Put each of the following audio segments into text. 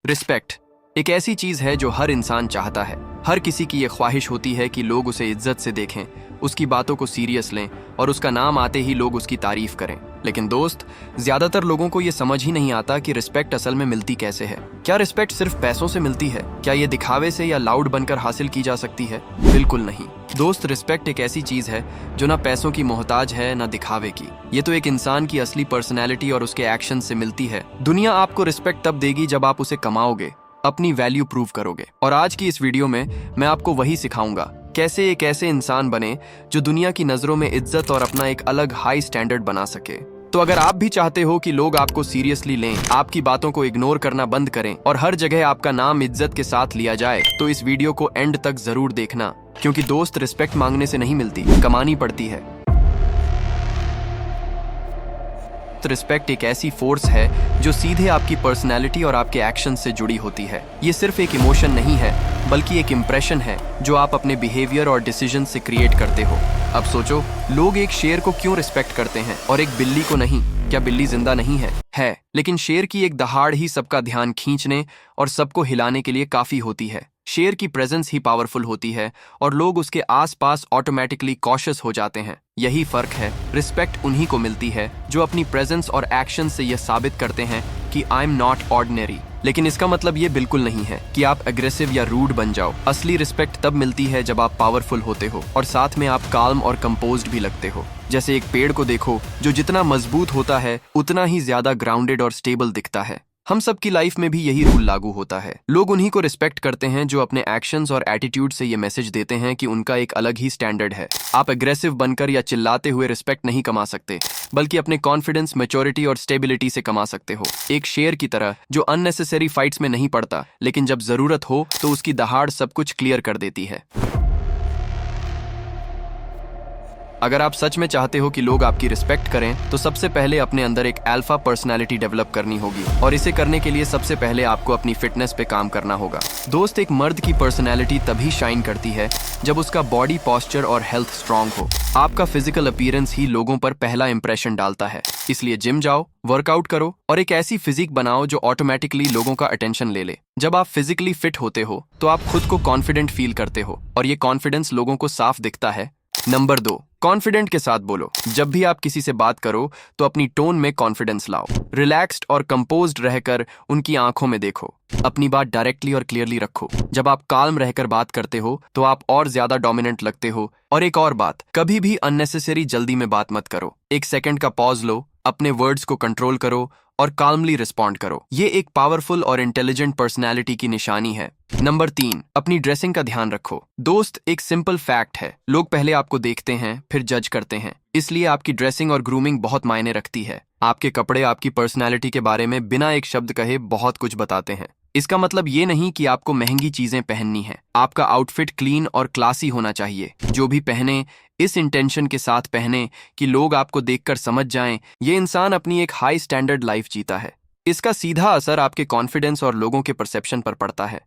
Respect एक ऐसी चीज है जो हर इंसान चाहता है। हर किसी की ये ख्वाहिश होती है कि लोग उसे इज्जत से देखें, उसकी बातों को सीरियस लें और उसका नाम आते ही लोग उसकी तारीफ करें। लेकिन दोस्त, ज्यादातर लोगों को ये समझ ही नहीं आता कि रिस्पेक्ट असल में मिलती कैसे है। क्या रिस्पेक्ट सिर्फ पैसों से मिलती है? क्या ये दिखावे से या लाउड बनकर हासिल की जा सकती है? बिल्कुल नहीं दोस्त, रिस्पेक्ट एक ऐसी चीज है जो ना पैसों की मोहताज है ना दिखावे की। ये तो एक इंसान की असली पर्सनैलिटी और उसके एक्शन से मिलती है। दुनिया आपको रिस्पेक्ट तब देगी जब आप उसे कमाओगे, अपनी वैल्यू प्रूव करोगे। और आज की इस वीडियो में मैं आपको वही सिखाऊंगा, कैसे एक ऐसे इंसान बने जो दुनिया की नजरों में इज्जत और अपना एक अलग हाई स्टैंडर्ड बना सके। तो अगर आप भी चाहते हो कि लोग आपको सीरियसली लें, आपकी बातों को इग्नोर करना बंद करें और हर जगह आपका नाम इज्जत के साथ लिया जाए, तो इस वीडियो को एंड तक जरूर देखना। क्योंकि दोस्त, रिस्पेक्ट मांगने से नहीं मिलती, कमानी पड़ती है। रिस्पेक्ट एक ऐसी फोर्स है जो सीधे आपकी पर्सनैलिटी और आपके एक्शन से जुड़ी होती है। ये सिर्फ एक इमोशन नहीं है, बल्कि एक इम्प्रेशन है जो आप अपने बिहेवियर और डिसीजन से क्रिएट करते हो। अब सोचो, लोग एक शेर को क्यों रिस्पेक्ट करते हैं और एक बिल्ली को नहीं? क्या बिल्ली जिंदा नहीं है? है, लेकिन शेर की एक दहाड़ ही सबका ध्यान खींचने और सबको हिलाने के लिए काफी होती है। शेर की प्रेजेंस ही पावरफुल होती है और लोग उसके आसपास ऑटोमेटिकली कॉशियस हो जाते हैं। यही फर्क है। रिस्पेक्ट उन्हीं को मिलती है जो अपनी प्रेजेंस और एक्शन से यह साबित करते हैं कि आई एम नॉट ऑर्डिनरी। लेकिन इसका मतलब ये बिल्कुल नहीं है कि आप अग्रेसिव या रूड बन जाओ। असली रिस्पेक्ट तब मिलती है जब आप पावरफुल होते हो और साथ में आप काल्म और कंपोज्ड भी लगते हो। जैसे एक पेड़ को देखो, जो जितना मजबूत होता है उतना ही ज्यादा ग्राउंडेड और स्टेबल दिखता है। हम सब की लाइफ में भी यही रूल लागू होता है। लोग उन्हीं को रिस्पेक्ट करते हैं जो अपने एक्शंस और एटीट्यूड से ये मैसेज देते हैं कि उनका एक अलग ही स्टैंडर्ड है। आप एग्रेसिव बनकर या चिल्लाते हुए रिस्पेक्ट नहीं कमा सकते, बल्कि अपने कॉन्फिडेंस, मैच्योरिटी और स्टेबिलिटी से कमा सकते हो। एक शेर की तरह जो अननेसेसरी फाइट्स में नहीं पड़ता, लेकिन जब जरूरत हो तो उसकी दहाड़ सब कुछ क्लियर कर देती है। अगर आप सच में चाहते हो कि लोग आपकी रिस्पेक्ट करें, तो सबसे पहले अपने अंदर एक अल्फा पर्सनालिटी डेवलप करनी होगी। और इसे करने के लिए सबसे पहले आपको अपनी फिटनेस पे काम करना होगा। दोस्त, एक मर्द की पर्सनालिटी तभी शाइन करती है जब उसका बॉडी पोस्चर और हेल्थ स्ट्रांग हो। आपका फिजिकल अपीयरेंस ही लोगों पर पहला इंप्रेशन डालता है। इसलिए जिम जाओ, वर्कआउट करो और एक ऐसी फिजिक बनाओ जो ऑटोमेटिकली लोगों का अटेंशन ले ले। जब आप फिजिकली फिट होते हो तो आप खुद को कॉन्फिडेंट फील करते हो और ये कॉन्फिडेंस लोगों को साफ दिखता है। नंबर 2, कॉन्फिडेंट के साथ बोलो। जब भी आप किसी से बात करो तो अपनी टोन में कॉन्फिडेंस लाओ। रिलैक्स्ड और कंपोज्ड रहकर उनकी आंखों में देखो। अपनी बात डायरेक्टली और क्लियरली रखो। जब आप काल्म रहकर बात करते हो तो आप और ज्यादा डोमिनेंट लगते हो। और एक और बात, कभी भी अननेसेसरी जल्दी में बात मत करो। एक सेकंड का पॉज लो, अपने वर्ड्स को कंट्रोल करो और काल्मली रिस्पॉन्ड करो। ये एक पावरफुल और इंटेलिजेंट पर्सनैलिटी की निशानी है। नंबर 3, अपनी ड्रेसिंग का ध्यान रखो। दोस्त, एक सिंपल फैक्ट है, लोग पहले आपको देखते हैं फिर जज करते हैं। इसलिए आपकी ड्रेसिंग और ग्रूमिंग बहुत मायने रखती है। आपके कपड़े आपकी पर्सनैलिटी के बारे में बिना एक शब्द कहे बहुत कुछ बताते हैं। इसका मतलब ये नहीं कि आपको महंगी चीजें पहननी है। आपका आउटफिट क्लीन और क्लासी होना चाहिए। जो भी पहने, इस इंटेंशन के साथ पहने कि लोग आपको देखकर समझ जाएं, ये इंसान अपनी एक हाई स्टैंडर्ड लाइफ जीता है। इसका सीधा असर आपके कॉन्फिडेंस और लोगों के परसेप्शन पर पड़ता है।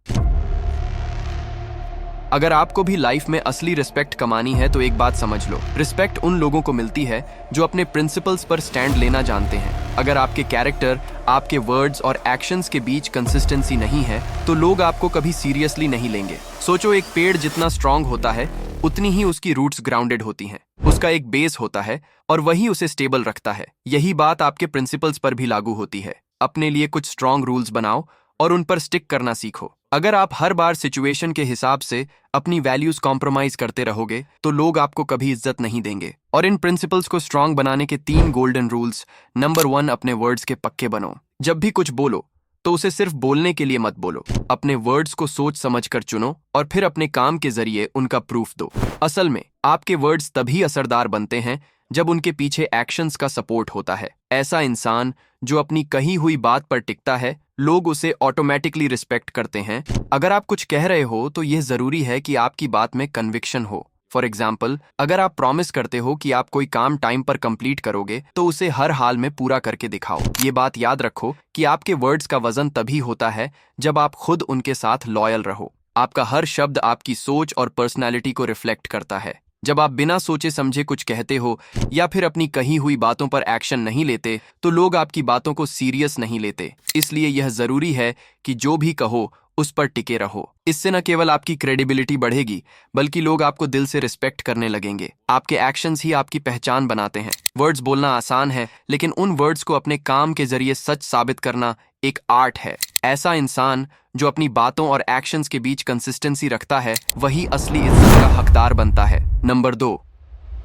अगर आपको भी लाइफ में असली रिस्पेक्ट कमानी है तो एक बात समझ लो, रिस्पेक्ट उन लोगों को मिलती है जो अपने प्रिंसिपल्स पर स्टैंड लेना जानते हैं। अगर आपके कैरेक्टर, आपके वर्ड्स और एक्शंस के बीच कंसिस्टेंसी नहीं है तो लोग आपको कभी सीरियसली नहीं लेंगे। सोचो, एक पेड़ जितना स्ट्रांग होता है उतनी ही उसकी रूट्स ग्राउंडेड होती हैं। उसका एक बेस होता है और वही उसे स्टेबल रखता है। यही बात आपके प्रिंसिपल्स पर भी लागू होती है। अपने लिए कुछ स्ट्रांग रूल्स बनाओ और उन पर स्टिक करना सीखो। अगर आप हर बार सिचुएशन के हिसाब से अपनी वैल्यूज कॉम्प्रोमाइज करते रहोगे तो लोग आपको कभी इज्जत नहीं देंगे। और इन प्रिंसिपल्स को स्ट्रांग बनाने के 3 गोल्डन रूल्स। नंबर 1, अपने वर्ड्स के पक्के बनो। जब भी कुछ बोलो तो उसे सिर्फ बोलने के लिए मत बोलो। अपने वर्ड्स को सोच समझकर चुनो और फिर अपने काम के जरिए उनका प्रूफ दो। असल में आपके वर्ड्स तभी असरदार बनते हैं जब उनके पीछे एक्शंस का सपोर्ट होता है। ऐसा इंसान जो अपनी कही हुई बात पर टिकता है, लोग उसे ऑटोमेटिकली रिस्पेक्ट करते हैं। अगर आप कुछ कह रहे हो तो यह जरूरी है कि आपकी बात में कन्विक्शन हो। फॉर एग्जाम्पल, अगर आप प्रॉमिस करते हो कि आप कोई काम टाइम पर कंप्लीट करोगे तो उसे हर हाल में पूरा करके दिखाओ। ये बात याद रखो कि आपके वर्ड्स का वजन तभी होता है जब आप खुद उनके साथ लॉयल रहो। आपका हर शब्द आपकी सोच और पर्सनैलिटी को रिफ्लेक्ट करता है। जब आप बिना सोचे समझे कुछ कहते हो या फिर अपनी कही हुई बातों पर एक्शन नहीं लेते तो लोग आपकी बातों को सीरियस नहीं लेते। इसलिए यह जरूरी है कि जो भी कहो उस पर टिके रहो। इससे न केवल आपकी क्रेडिबिलिटी बढ़ेगी बल्कि लोग आपको दिल से रिस्पेक्ट करने लगेंगे। आपके एक्शंस ही आपकी पहचान बनाते हैं। वर्ड्स बोलना आसान है, लेकिन उन वर्ड्स को अपने काम के जरिए सच साबित करना एक आर्ट है। ऐसा इंसान जो अपनी बातों और एक्शंस के बीच कंसिस्टेंसी रखता है वही असली इज्जत का हकदार बनता है। नंबर 2,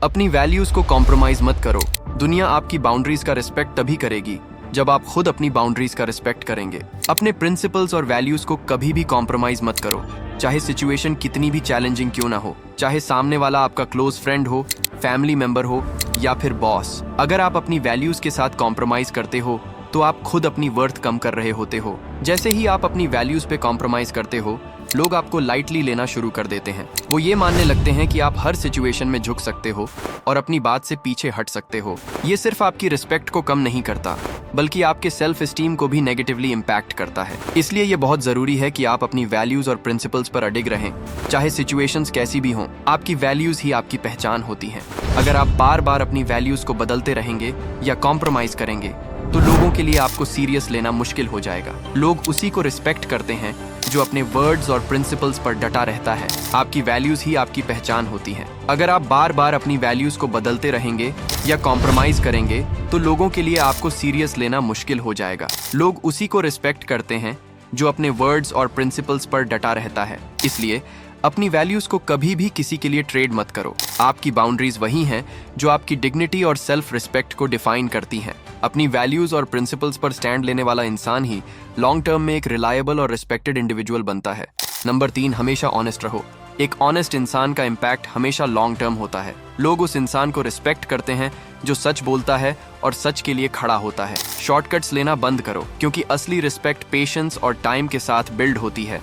अपनी वैल्यूज को कॉम्प्रोमाइज मत करो। दुनिया आपकी बाउंड्रीज का रिस्पेक्ट तभी करेगी जब आप खुद अपनी बाउंड्रीज का रिस्पेक्ट करेंगे। अपने प्रिंसिपल्स और वैल्यूज को कभी भी कॉम्प्रोमाइज मत करो, चाहे सिचुएशन कितनी भी चैलेंजिंग क्यों ना हो, चाहे सामने वाला आपका क्लोज फ्रेंड हो, फैमिली मेंबर हो या फिर बॉस। अगर आप अपनी वैल्यूज के साथ कॉम्प्रोमाइज करते हो तो आप खुद अपनी वर्थ कम कर रहे होते हो। जैसे ही आप अपनी वैल्यूज पे कॉम्प्रोमाइज करते हो, लोग आपको लाइटली लेना शुरू कर देते हैं। वो ये मानने लगते हैं कि आप हर सिचुएशन में झुक सकते हो और अपनी बात से पीछे हट सकते हो। ये सिर्फ आपकी रिस्पेक्ट को कम नहीं करता बल्कि आपके सेल्फ एस्टीम को भी नेगेटिवली इम्पैक्ट करता है। इसलिए ये बहुत जरूरी है कि आप अपनी वैल्यूज और प्रिंसिपल्स पर अडिग रहें, चाहे सिचुएशंस कैसी भी हों। आपकी वैल्यूज ही आपकी पहचान होती हैं। अगर आप बार बार अपनी वैल्यूज को बदलते रहेंगे या कॉम्प्रोमाइज करेंगे तो लोगों के लिए आपको सीरियस लेना मुश्किल हो जाएगा। लोग उसी को रिस्पेक्ट करते हैं जो अपने वर्ड्स और प्रिंसिपल्स पर डटा रहता है। आपकी वैल्यूज ही आपकी पहचान होती हैं। अगर आप बार बार अपनी वैल्यूज को बदलते रहेंगे या कॉम्प्रोमाइज करेंगे तो लोगों के लिए आपको सीरियस लेना मुश्किल हो जाएगा। लोग उसी को रिस्पेक्ट करते हैं जो अपने वर्ड्स और प्रिंसिपल्स पर डटा रहता है। इसलिए अपनी वैल्यूज को कभी भी किसी के लिए ट्रेड मत करो। आपकी बाउंड्रीज वही हैं जो आपकी डिग्निटी और सेल्फ रिस्पेक्ट को डिफाइन करती हैं। अपनी वैल्यूज और प्रिंसिपल्स पर स्टैंड लेने वाला इंसान ही लॉन्ग टर्म में एक रिलायबल और रिस्पेक्टेड इंडिविजुअल बनता है। नंबर 3, हमेशा ऑनेस्ट रहो। एक ऑनेस्ट इंसान का इम्पैक्ट हमेशा लॉन्ग टर्म होता है। लोग उस इंसान को रिस्पेक्ट करते हैं जो सच बोलता है और सच के लिए खड़ा होता है। शॉर्टकट्स लेना बंद करो, क्योंकि असली रिस्पेक्ट पेशेंस और टाइम के साथ बिल्ड होती है।